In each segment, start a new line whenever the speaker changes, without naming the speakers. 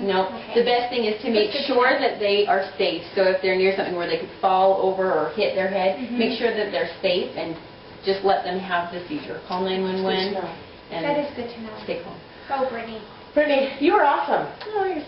No.
Okay.
The best thing is to make sure that they are safe. So if they're near something where they could fall over or hit their head, make sure that they're safe and just let them have the seizure. Call 911 and
that is good to know.
Stay calm.
Oh, Brittany.
Brittany, you are awesome.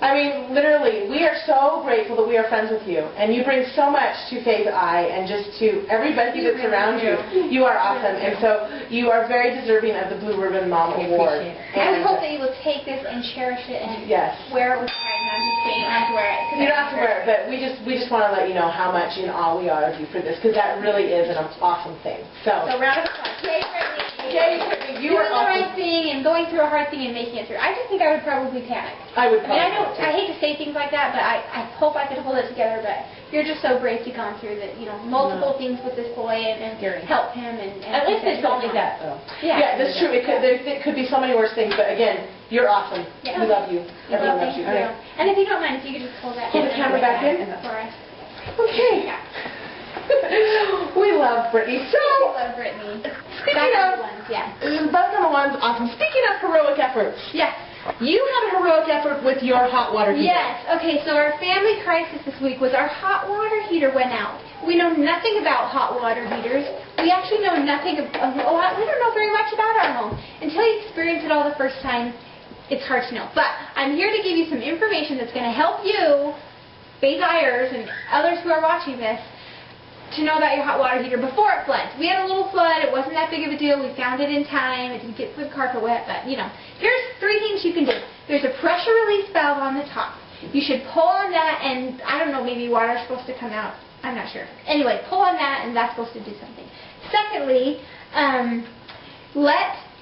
I mean, literally, we are so grateful that we are friends with you, and you bring so much to Faith I and just to everybody that's around you. You are awesome, and so you are very deserving of the Blue Ribbon Mom Award.
I hope that you will take this and cherish it and wear it with pride. And I'm just saying, I have to wear it.
You don't have to wear it, but we just want to let you know how much in awe we are of you for this, because that really is an awesome thing. So
round of applause. Yay, Brittany.
Yay, Brittany. You are
doing the right thing and going through a hard thing and making it through. I just think I would probably panic.
I would probably.
I hate to say things like that, but I hope I could hold it together. But you're just so brave to gone through that, multiple things with this boy and help him. And
at least it's only that, though.
Yeah, that's true. It could be so many worse things, but again, you're awesome.
Yeah.
We love you. Everyone loves you.
Okay. And if you don't mind, if you could just pull that.
Pull the camera back in
for us.
Okay. We love Brittany. So,
we love Brittany.
Speaking of, both number ones, awesome. Speaking of heroic efforts.
Yes.
You had a heroic effort with your hot water heater.
Yes. Okay, so our family crisis this week was our hot water heater went out. We know nothing about hot water heaters. We actually know nothing we don't know very much about our home. Until you experience it all the first time, it's hard to know. But I'm here to give you some information that's going to help you, Bayesiers and others who are watching this, to know about your hot water heater before it floods. We had a little flood. It wasn't that big of a deal. We found it in time. It didn't get the carpet wet, but, Here's 3 things you can do. There's a pressure release valve on the top. You should pull on that, and I don't know, maybe water's supposed to come out. I'm not sure. Anyway, pull on that, and that's supposed to do something. Secondly,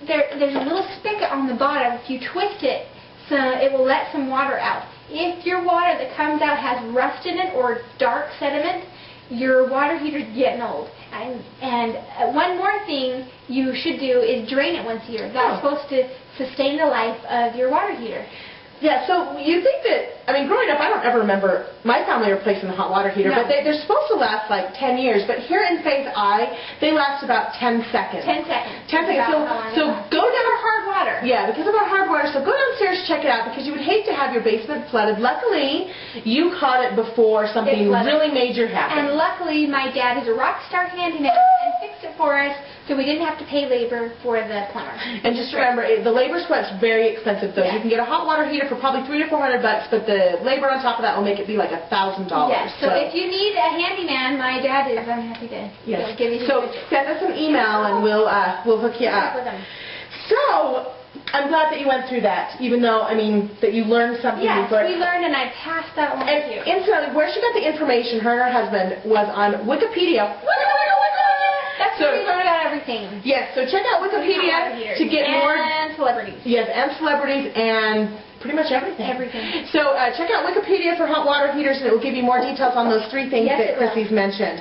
there's a little spigot on the bottom. If you twist it, it will let some water out. If your water that comes out has rust in it or dark sediment, your water heater's getting old. And one more thing you should do is drain it once a year. That's supposed to sustain the life of your water heater.
Yeah, so you think that, growing up, I don't ever remember my family replacing the hot water heater, but they're supposed to last like 10 years. But here in Faith I, they last about 10 seconds.
10 seconds.
10 seconds. So go down our
hard water.
Yeah, because of our hard water. So go downstairs, check it out, because you would hate to have your basement flooded. Luckily, you caught it before something really major happened.
And luckily, my dad is a rock star handyman and fixed it for us, so we didn't have to pay labor for the plumber.
And just remember, the labor sweat's very expensive, though. You can get a hot water heater for probably $300 to $400, but the labor on top of that will make it be like $1,000.
Yes. So if you need a handyman, my dad is. I'm happy to give you.
So send us an email and we'll hook you up. So I'm glad that you went through that, even though that you learned something.
Yes, we learned, and I passed that on to you.
Incidentally, where she got the information, her and her husband, was on Wikipedia.
That's where we learn about everything.
Yes, so check out Wikipedia to get more.
And celebrities.
Yes, and celebrities and pretty much everything.
Everything.
So check out Wikipedia for hot water heaters, and it will give you more details on those 3 things that Krissy's mentioned.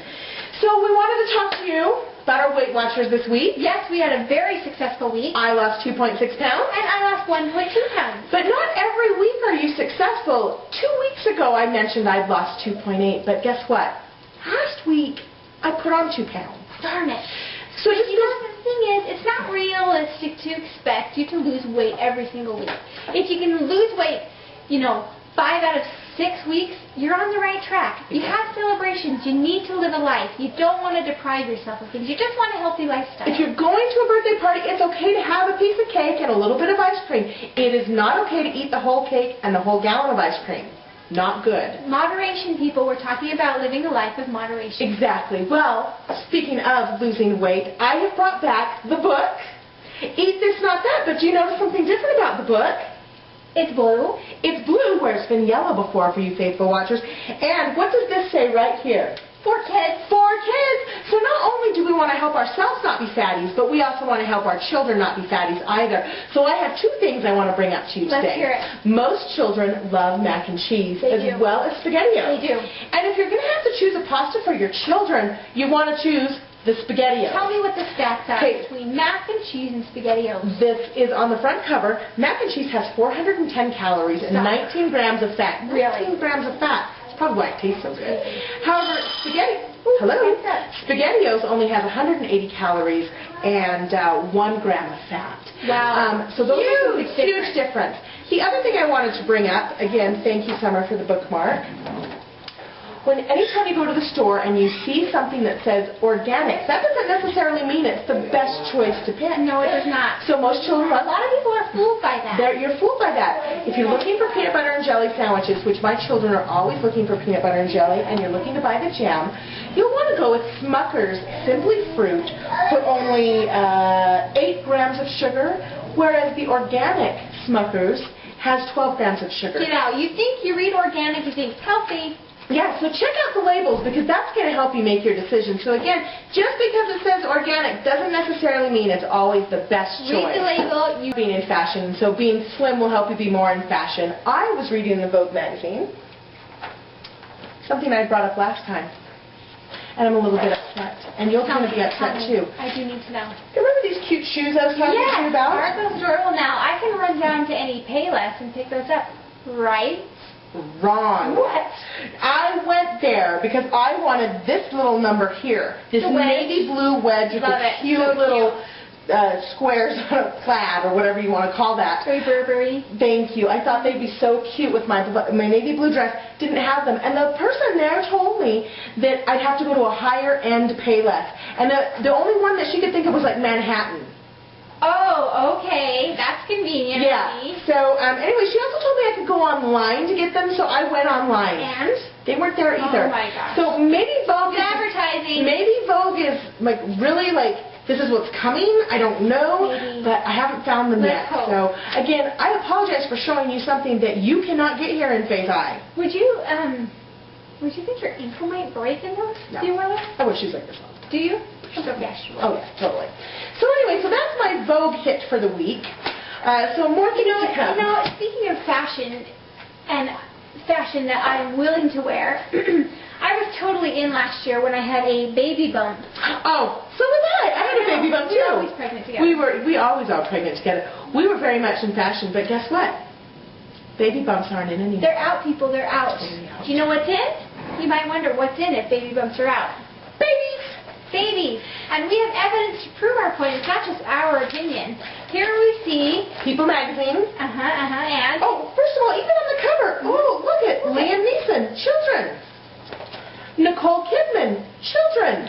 So we wanted to talk to you about our Weight Watchers this week.
Yes, we had a very successful week.
I lost 2.6 pounds.
And I lost 1.2 pounds.
But not every week are you successful. 2 weeks ago I mentioned I'd lost 2.8, but guess what? Last week I put on 2 pounds.
Darn it.
So
the thing is, it's not realistic to expect you to lose weight every single week. If you can lose weight, 5 out of 6 weeks, you're on the right track. You have celebrations. You need to live a life. You don't want to deprive yourself of things. You just want a healthy lifestyle.
If you're going to a birthday party, it's okay to have a piece of cake and a little bit of ice cream. It is not okay to eat the whole cake and the whole gallon of ice cream. Not good.
Moderation, people. We're talking about living a life of moderation.
Exactly. Well, speaking of losing weight, I have brought back the book, Eat This, Not That, but do you notice something different about the book?
It's blue.
It's blue, where it's been yellow before for you faithful watchers. And what does this say right here?
For kids.
For kids. So not only do we want to help ourselves not be fatties, but we also want to help our children not be fatties either. So I have 2 things I want to bring up to you today.
Let's hear it.
Most children love mac and cheese well as SpaghettiOs.
They do.
And if you're going to have to choose a pasta for your children, you want to choose the SpaghettiOs.
Tell me what the stats are between mac and cheese and SpaghettiOs.
This is on the front cover. Mac and cheese has 410 calories and 19 grams of fat.
Really?
19 grams of fat. Probably why it tastes so good. However, SpaghettiOs only has 180 calories and 1 gram of fat.
Wow.
So those are a huge difference. The other thing I wanted to bring up, again, thank you, Summer, for the bookmark. Anytime you go to the store and you see something that says organic, that doesn't necessarily mean it's the best choice to pick.
No, it does not.
So most children,
A lot of people are fooled by that.
you're fooled by that. If you're looking for peanut butter and jelly sandwiches, which my children are always looking for peanut butter and jelly, and you're looking to buy the jam, you'll want to go with Smucker's Simply Fruit, put only 8 grams of sugar, whereas the organic Smucker's has 12 grams of sugar.
You know, you think you read organic, you think it's healthy.
Yeah, so check out the labels because that's going to help you make your decision. So again, just because it says organic doesn't necessarily mean it's always the best choice.
Read the label. You
being in fashion, so being slim will help you be more in fashion. I was reading the Vogue magazine, something I brought up last time, and I'm a little bit upset. And you'll kind of be upset too.
I do need to know.
Remember these cute shoes I was talking to you about?
Aren't those adorable? Now, I can run down to any Payless and pick those up, right?
Wrong.
What?
I went there because I wanted this little number here. This navy blue wedge with the cute little squares on a plaid or whatever you want to call that.
Very Burberry.
Thank you. I thought they'd be so cute with my navy blue dress. Didn't have them. And the person there told me that I'd have to go to a higher end Payless. And the only one that she could think of was like Manhattan.
Oh, okay. That's convenient.
Yeah. So, anyway, she also told me I could go online to get them, so I went online.
And?
They weren't there either.
Oh, my gosh.
So maybe Vogue is...
advertising.
Maybe Vogue is, like, really, like, this is what's coming. I don't know.
Maybe.
But I haven't found them yet.
Hope.
So, again, I apologize for showing you something that you cannot get here in Faith Eye.
Would you think your ankle might break in those?
No.
Do you wear those?
I wear shoes like this one.
Do you? Yeah, sure.
Oh, yeah, totally. So anyway, so that's my Vogue hit for the week. So more things to come.
You know, speaking of fashion, and fashion that I'm willing to wear, I was totally in last year when I had a baby bump.
Oh, so was I. I had a baby bump too.
We were always pregnant together.
We always are pregnant together. We were very much in fashion, but guess what? Baby bumps aren't in anymore.
They're out, people. They're out. Do you know what's in? You might wonder what's in if baby bumps are out.
Babies!
Babies. And we have evidence to prove our point. It's not just our opinion. Here we see...
People magazine.
And...
Oh, first of all, even on the cover. Oh, look at Liam Neeson, children. Nicole Kidman, children.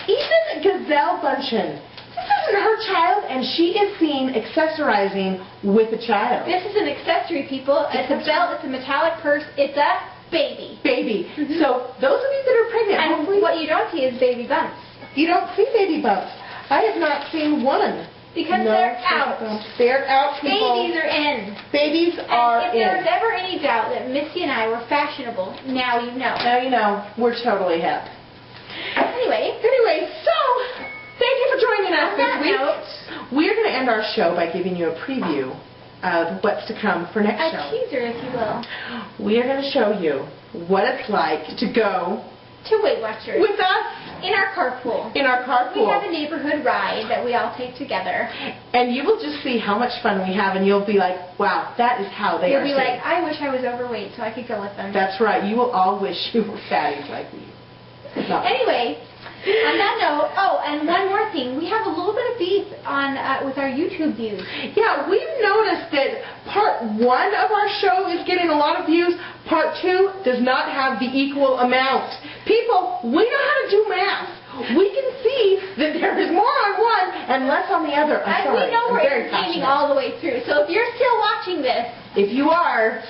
Even Gazelle Bündchen. This isn't her child, and she is seen accessorizing with a child.
This is an accessory, people. It's a belt. It's a metallic purse. It's a baby.
Baby. So those of you that are pregnant,
And
hopefully
what you don't see is baby bumps.
you don't see baby bumps. I have not seen one.
Because
No
they're
baby
out.
bumps. They're out, people.
Babies are in.
Babies are
And if there was
in.
ever any doubt that Missy and I were fashionable, now you know.
Now you know, we're totally hip.
Anyway,
So, thank you for joining us
on
this
that
week.
note,
We're going to end our show by giving you a preview of what's to come for next
a
show.
teaser, if you will,
We are going to show you what it's like to go
to Weight Watchers
with us
in our carpool.
in our
We
carpool.
have a neighborhood ride that we all take together.
And you will just see how much fun we have, and you'll be like, wow, that is how they
You'll
are
be
seen.
like, I wish I was overweight so I could go with them.
That's right. You will all wish you were fatties like me. No.
Anyway, on that note, oh, and one more thing. We have a little bit of beef on with our YouTube views.
Yeah, we've noticed that part 1 of our show is getting a lot of views. Part 2 does not have the equal amount. People, we know how to do math. We can see that there is more on one and less on the other. I'm
And
sorry.
we know
I'm
we're
very
entertaining
passionate.
all the way through. So if you're still watching this,
If you are,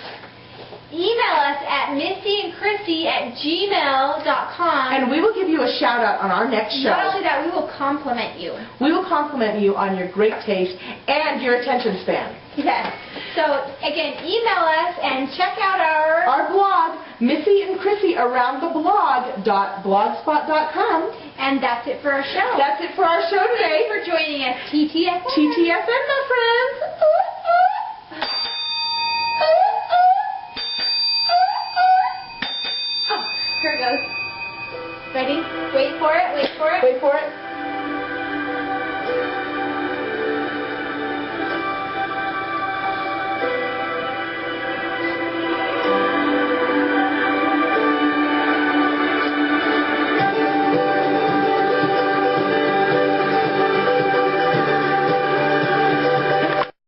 email us at missyandkrissy@gmail.com.
and we will give you a shout out on our next show.
Not only that, we will compliment you.
We will compliment you on your great taste and your attention span.
Yes. So again, email us and check out our
blog, Missy and Krissy Around the Blog.blogspot.com.
and that's it for our show.
That's it for our show
Thank
today.
you for joining us, TTFN.
TTFN, my friends.
Here it goes. Ready? Wait for it. Wait for it.
Wait for it.